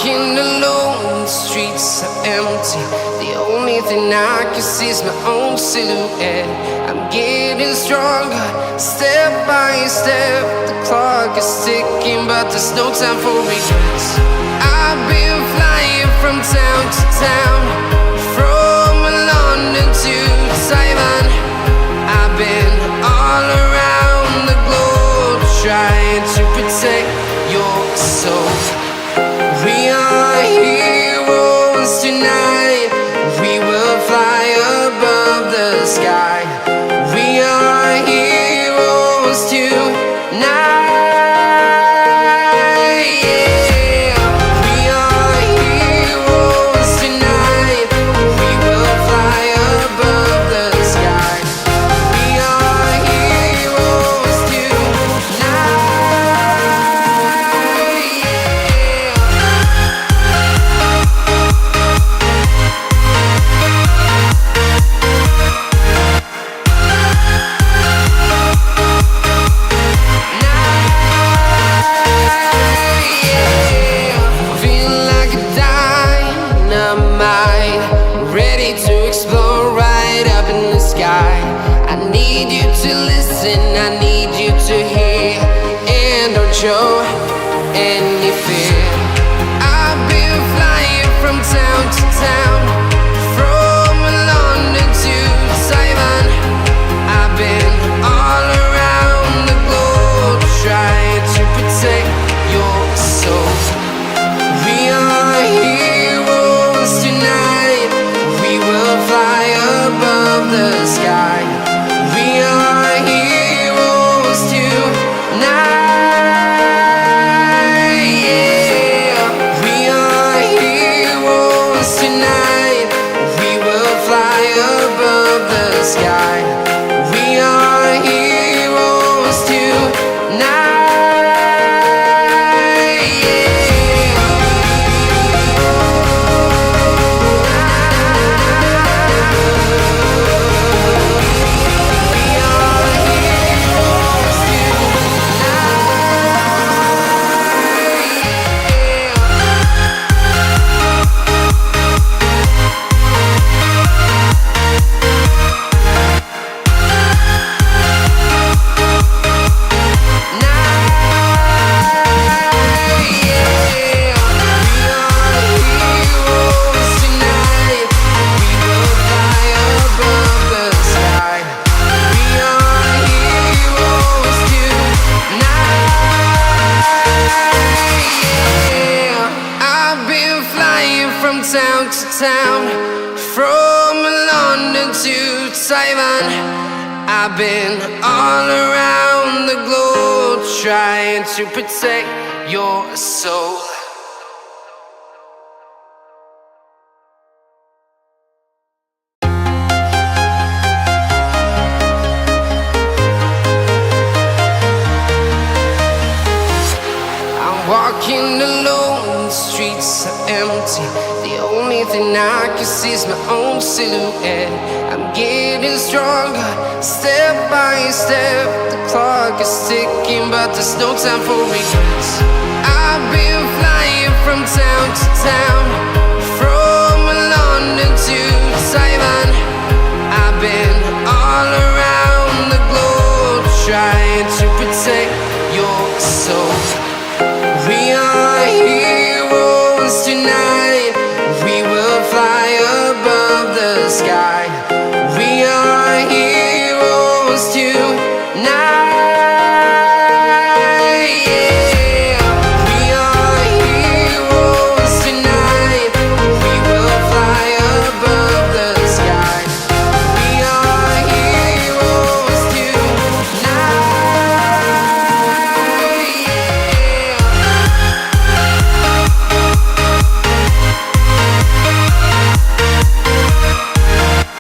walking alone, the streets are empty. The only thing I can see is my own silhouette. I'm getting stronger, step by step. The clock is ticking, but there's no time for regrets. I've been flying from town to town, from London to Taiwan. I've been all around the globe, trying to protect your soul. We are heroes tonight. We will fly above the sky. We are heroes tonight. Yeah. We are heroes tonight. We will fly above the sky. We are heroes tonight. Feeling like a dynamite, ready to explode right up in the sky. I need you to listen, I need you to hear, and don't show any fear. I've been flying from town to town, from London to Taiwan. I've been all around the globe, trying to protect your soul. We are heroes tonight. We will fly above the sky. We are heroes tonight. Yeah. We are heroes tonight. We will fly above the sky. We are heroes tonight. Town to town, from London to Taiwan. I've been all around the globe, trying to protect your soul. I'm walking alone, the streets are empty. The only thing I can see is my own silhouette. I'm getting stronger, step by step. The clock is ticking, but there's no time for regrets. I've been flying from town to town,